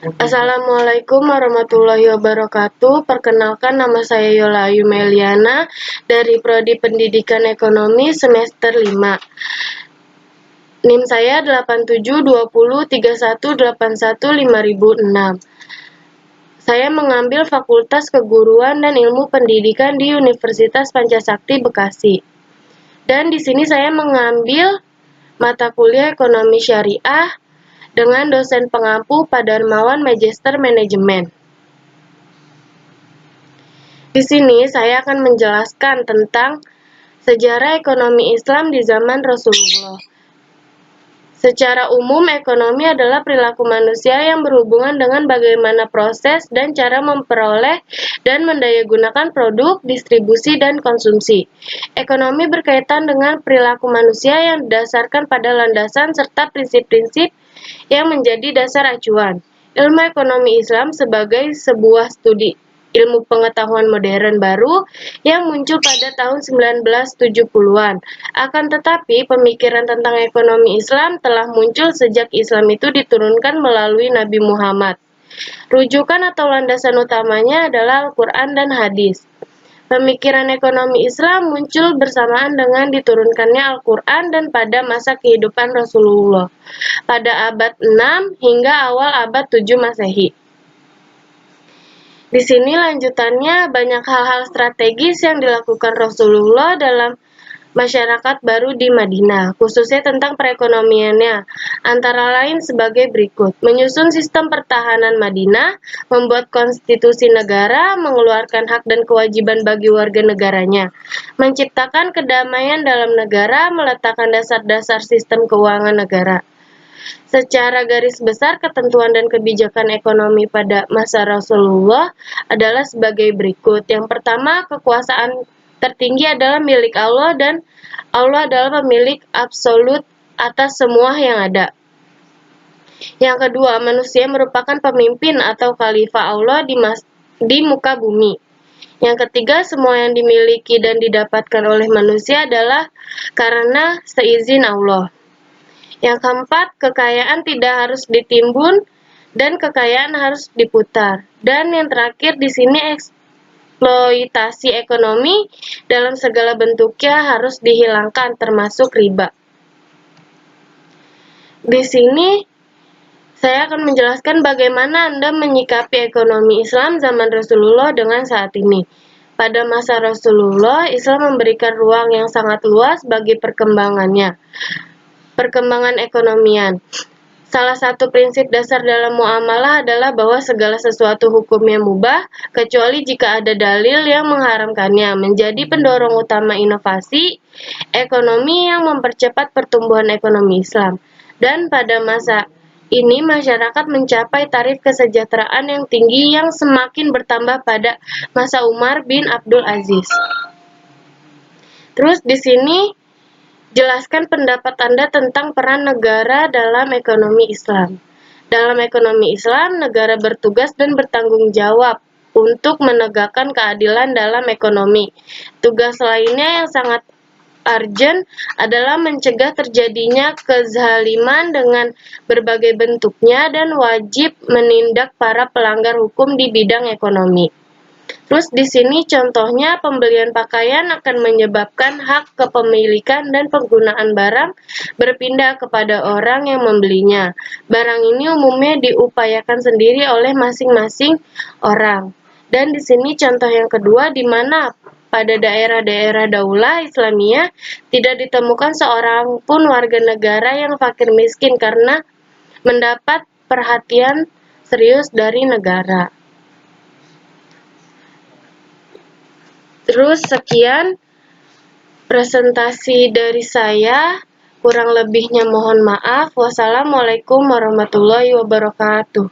Assalamualaikum warahmatullahi wabarakatuh. Perkenalkan, nama saya Yola Ayu Meliana dari Prodi Pendidikan Ekonomi semester 5. NIM saya 872031815006. Saya mengambil Fakultas Keguruan dan Ilmu Pendidikan di Universitas Pancasakti Bekasi. Dan di sini saya mengambil mata kuliah Ekonomi Syariah dengan dosen pengampu Pak Darmawan Magister Manajemen. Di sini saya akan menjelaskan tentang sejarah ekonomi Islam di zaman Rasulullah. Secara umum, ekonomi adalah perilaku manusia yang berhubungan dengan bagaimana proses dan cara memperoleh dan mendayagunakan produk, distribusi, dan konsumsi. Ekonomi berkaitan dengan perilaku manusia yang didasarkan pada landasan serta prinsip-prinsip yang menjadi dasar acuan. Ilmu ekonomi Islam sebagai sebuah studi ilmu pengetahuan modern baru yang muncul pada tahun 1970-an. Akan tetapi, pemikiran tentang ekonomi Islam telah muncul sejak Islam itu diturunkan melalui Nabi Muhammad. Rujukan atau landasan utamanya adalah Al-Quran dan hadis. Pemikiran ekonomi Islam muncul bersamaan dengan diturunkannya Al-Quran dan pada masa kehidupan Rasulullah, pada abad 6 hingga awal abad 7 Masehi. Di sini lanjutannya banyak hal-hal strategis yang dilakukan Rasulullah dalam masyarakat baru di Madinah, khususnya tentang perekonomiannya, antara lain sebagai berikut: menyusun sistem pertahanan Madinah, membuat konstitusi negara, mengeluarkan hak dan kewajiban bagi warga negaranya, menciptakan kedamaian dalam negara, meletakkan dasar-dasar sistem keuangan negara. Secara garis besar, ketentuan dan kebijakan ekonomi pada masa Rasulullah adalah sebagai berikut. Yang pertama, kekuasaan tertinggi adalah milik Allah dan Allah adalah pemilik absolut atas semua yang ada. Yang kedua, manusia merupakan pemimpin atau khalifah Allah di muka bumi. Yang ketiga, semua yang dimiliki dan didapatkan oleh manusia adalah karena seizin Allah. Yang keempat, kekayaan tidak harus ditimbun dan kekayaan harus diputar. Dan yang terakhir di sini, eksploitasi ekonomi dalam segala bentuknya harus dihilangkan, termasuk riba. Di sini saya akan menjelaskan bagaimana Anda menyikapi ekonomi Islam zaman Rasulullah dengan saat ini. Pada masa Rasulullah, Islam memberikan ruang yang sangat luas bagi perkembangan ekonomian. Salah satu prinsip dasar dalam muamalah adalah bahwa segala sesuatu hukumnya mubah, kecuali jika ada dalil yang mengharamkannya, menjadi pendorong utama inovasi ekonomi yang mempercepat pertumbuhan ekonomi Islam. Dan pada masa ini, masyarakat mencapai taraf kesejahteraan yang tinggi yang semakin bertambah pada masa Umar bin Abdul Aziz. Terus di sini, jelaskan pendapat Anda tentang peran negara dalam ekonomi Islam. Dalam ekonomi Islam, negara bertugas dan bertanggung jawab untuk menegakkan keadilan dalam ekonomi. Tugas lainnya yang sangat urgent adalah mencegah terjadinya kezaliman dengan berbagai bentuknya dan wajib menindak para pelanggar hukum di bidang ekonomi. Terus di sini contohnya, pembelian pakaian akan menyebabkan hak kepemilikan dan penggunaan barang berpindah kepada orang yang membelinya. Barang ini umumnya diupayakan sendiri oleh masing-masing orang. Dan di sini contoh yang kedua, di mana pada daerah-daerah daulah Islamiyah tidak ditemukan seorang pun warga negara yang fakir miskin karena mendapat perhatian serius dari negara. Terus sekian presentasi dari saya, kurang lebihnya mohon maaf. Wassalamualaikum warahmatullahi wabarakatuh.